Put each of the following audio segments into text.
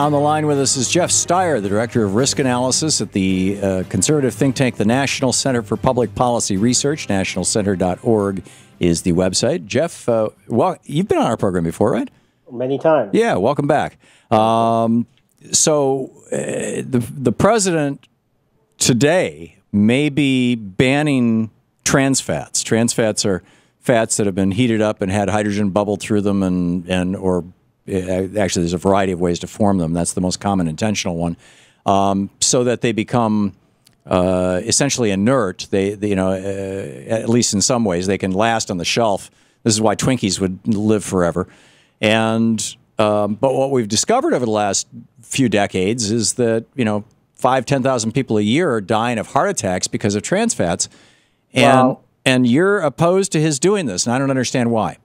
On the line with us is Jeff Steyer, the Director of Risk Analysis at the conservative think tank, the National Center for Public Policy Research. Nationalcenter.org is the website. Jeff, well, you've been on our program before, right? Many times. Yeah, welcome back. The president today may be banning trans fats. Trans fats are fats that have been heated up and had hydrogen bubble through them, or actually there's a variety of ways to form them. That's the most common intentional one, so that they become essentially inert. At least in some ways, they can last on the shelf. This is why Twinkies would live forever. But what we've discovered over the last few decades is that 5,000–10,000 people a year are dying of heart attacks because of trans fats, and you're opposed to his doing this, and I don't understand why.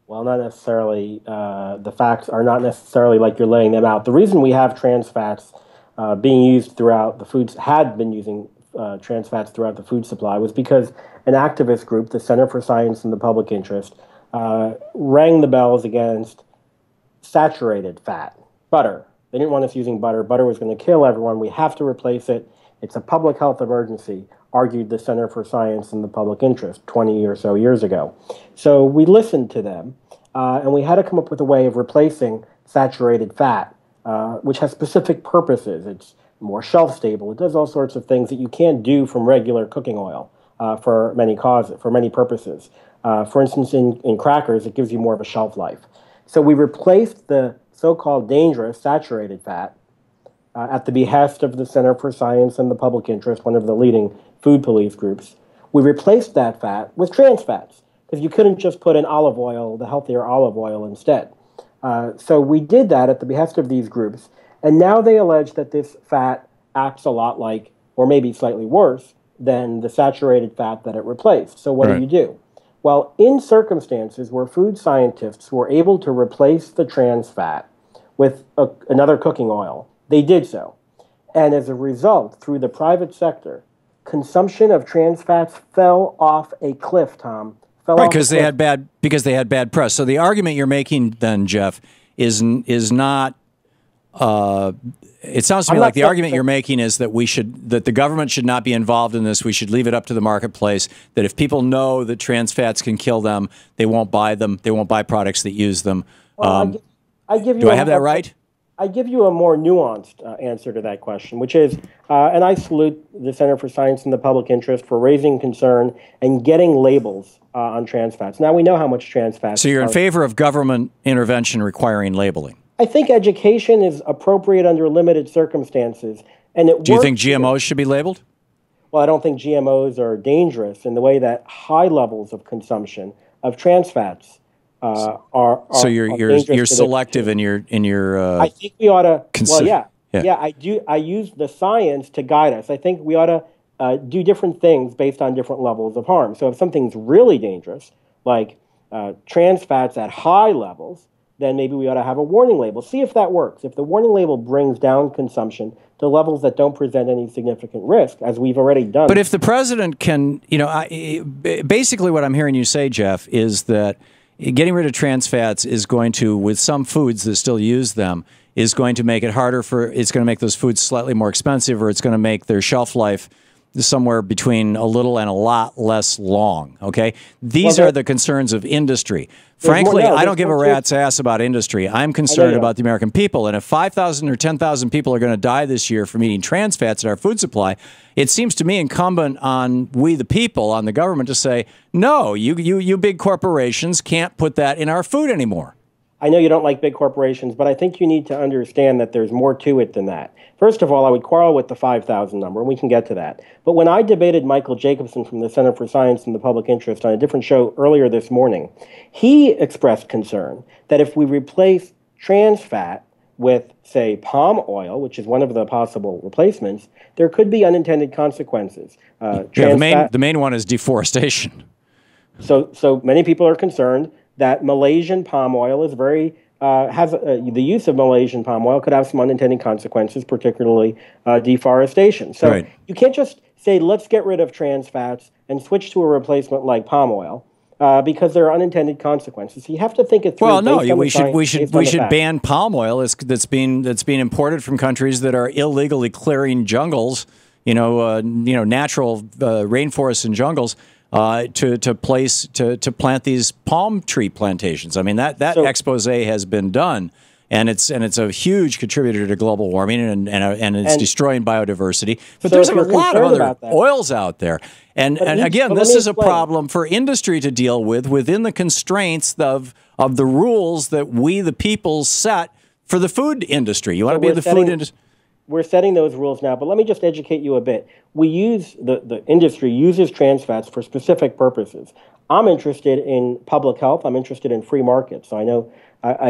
Well, not necessarily. The facts are not necessarily like you're laying them out. The reason we have trans fats being used throughout the foods, had been using trans fats throughout the food supply, was because an activist group, the Center for Science and the Public Interest, rang the bells against saturated fat, butter. They didn't want us using butter. Butter was going to kill everyone. We have to replace it. It's a public health emergency, argued the Center for Science and the Public Interest 20 or so years ago. So we listened to them, and we had to come up with a way of replacing saturated fat, which has specific purposes. It's more shelf-stable. It does all sorts of things that you can't do from regular cooking oil for many purposes. For instance, in crackers, it gives you more of a shelf life. So we replaced the so-called dangerous saturated fat at the behest of the Center for Science and the Public Interest, one of the leading food police groups. We replaced that fat with trans fats, because you couldn't just put in olive oil, the healthier olive oil, instead. So we did that at the behest of these groups, and now they allege that this fat acts a lot like, or maybe slightly worse, than the saturated fat that it replaced. So what do you do? Well, in circumstances where food scientists were able to replace the trans fat with another cooking oil, they did so. And as a result, through the private sector, consumption of trans fats fell off a cliff, Tom. Right, because they had bad press. So the argument you're making then, Jeff, is not. It sounds to me like the argument you're making is that that the government should not be involved in this. We should leave it up to the marketplace. That if people know that trans fats can kill them, they won't buy them. They won't buy products that use them. Well, do I have that right? I give you a more nuanced answer to that question, which is, and I salute the Center for Science and the Public Interest for raising concern and getting labels on trans fats. Now we know how much trans fats. So you're in favor of government intervention requiring labeling? I think education is appropriate under limited circumstances, and it. Do you think GMOs should be labeled? Well, I don't think GMOs are dangerous in the way that high levels of consumption of trans fats are. So you're selective in your. I think we ought to. Well, yeah. I use the science to guide us. I think we ought to do different things based on different levels of harm. So if something's really dangerous, like trans fats at high levels, then maybe we ought to have a warning label. See if that works. If the warning label brings down consumption to levels that don't present any significant risk, as we've already done. But if the president can, basically what I'm hearing you say, Jeff, is that getting rid of trans fats is going to, with some foods that still use them, is going to make it harder it's going to make those foods slightly more expensive, or it's going to make their shelf life somewhere between a little and a lot less long, okay? These are the concerns of industry. Frankly, I don't give a rat's ass about industry. I'm concerned about the American people. And if 5,000 or 10,000 people are going to die this year from eating trans fats in our food supply, it seems to me incumbent on we the people, on the government, to say, no, you big corporations can't put that in our food anymore. I know you don't like big corporations, but I think you need to understand that there's more to it than that. First of all, I would quarrel with the 5,000 number, and we can get to that. But when I debated Michael Jacobson from the Center for Science and the Public Interest on a different show earlier this morning, he expressed concern that if we replace trans fat with, say, palm oil, which is one of the possible replacements, there could be unintended consequences. The main one is deforestation. So many people are concerned that Malaysian palm oil is the use of Malaysian palm oil could have some unintended consequences, particularly deforestation. So you can't just say, let's get rid of trans fats and switch to a replacement like palm oil, because there are unintended consequences. So you have to think it through. Well, no, based on we the science, based on we the should facts. ban palm oil that's being imported from countries that are illegally clearing jungles, natural rainforests and jungles to plant these palm tree plantations. I mean that expose has been done. And it's a huge contributor to global warming, and it's destroying biodiversity. But there's a lot of other oils out there, and again, this is a problem for industry to deal with within the constraints of the rules that we, the people, set for the food industry. You want to be in the food industry. We're setting those rules now, but let me just educate you a bit. We use the industry uses trans fats for specific purposes. I'm interested in public health. I'm interested in free markets. So I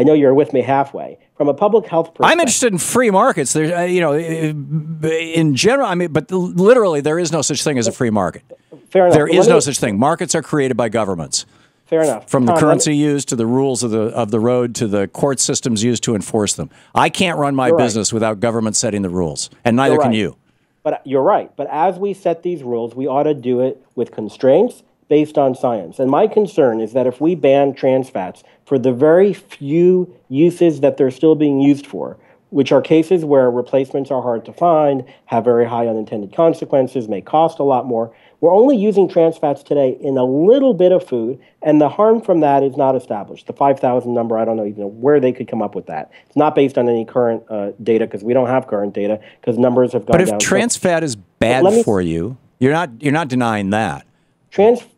know you're with me halfway. From a public health perspective, I'm interested in free markets. There's, in general, I mean, but literally, there is no such thing as a free market. Fair enough. There is no such thing. Markets are created by governments. Fair enough. From the currency used to the rules of the road to the court systems used to enforce them. I can't run my business without government setting the rules, and neither can you. But you're right. But as we set these rules, we ought to do it with constraints based on science. And my concern is that if we ban trans fats for the very few uses that they're still being used for, which are cases where replacements are hard to find, have very high unintended consequences, may cost a lot more, we're only using trans fats today in a little bit of food, and the harm from that is not established. The 5,000 number, I don't know even where they could come up with that. It's not based on any current data, because we don't have current data, because numbers have gone down. But if trans fat is bad for you, you're not denying that.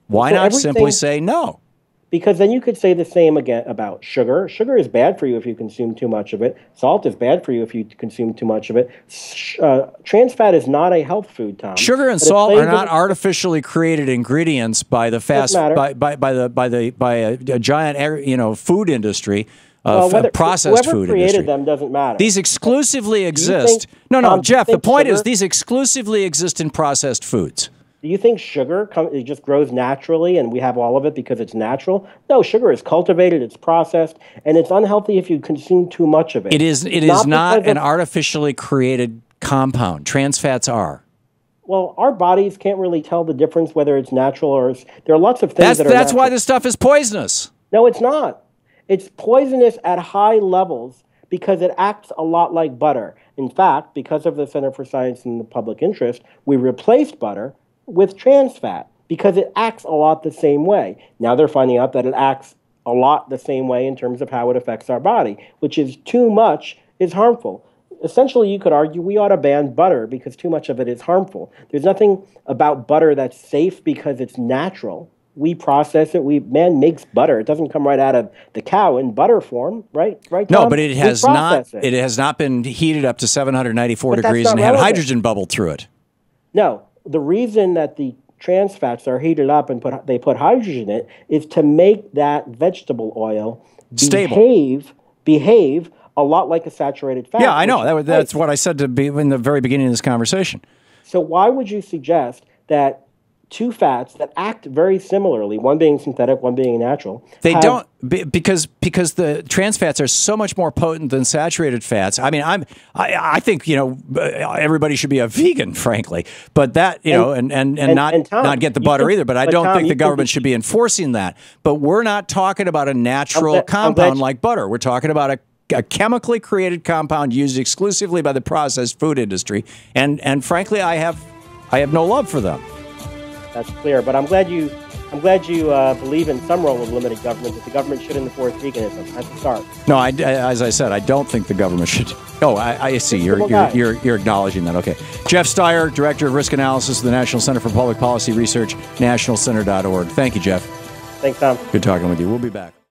Why not simply say no? Because then you could say the same again about sugar. Sugar is bad for you if you consume too much of it. Salt is bad for you if you consume too much of it. Trans fat is not a health food, Tom. Sugar and salt are not artificially created ingredients by the by a giant food industry. Processed food industry. Whoever created them doesn't matter. These exclusively exist. No, Jeff. The point is these exclusively exist in processed foods. Do you think sugar it just grows naturally and we have all of it because it's natural? No, sugar is cultivated, it's processed, and it's unhealthy if you consume too much of it. It is not an artificially created compound. Trans fats are. Well, our bodies can't really tell the difference whether it's natural or there are lots of things that are That's natural. why this stuff is poisonous. No, it's not. It's poisonous at high levels because it acts a lot like butter. In fact, because of the Center for Science and the Public Interest, we replaced butter with trans fat because it acts a lot the same way. Now they're finding out that it acts a lot the same way in terms of how it affects our body, which is too much is harmful. Essentially, you could argue we ought to ban butter because too much of it is harmful. There's nothing about butter that's safe because it's natural. We process it. Man makes butter. It doesn't come right out of the cow in butter form, right? Right, Tom? No, but it has not. It has not been heated up to 794 degrees and had hydrogen bubbled through it. No. The reason that the trans fats are heated up and they put hydrogen in it is to make that vegetable oil behave a lot like a saturated fat. Yeah, I know. That's what I said in the very beginning of this conversation. So why would you suggest that two fats that act very similarly, one being synthetic, one being natural? They don't, because the trans fats are so much more potent than saturated fats. I mean, I think everybody should be a vegan, frankly, but that not get the butter either. But I don't think the government should be enforcing that. But we're not talking about a natural compound like butter. We're talking about a chemically created compound used exclusively by the processed food industry, and frankly, I have no love for them. That's clear, but I'm glad you believe in some role of limited government, that the government should enforce veganism at the start. No, as I said, I don't think the government should. Oh, I see. You're acknowledging that. Okay. Jeff Steyer, Director of Risk Analysis of the National Center for Public Policy Research, nationalcenter.org. Thank you, Jeff. Thanks, Tom. Good talking with you. We'll be back.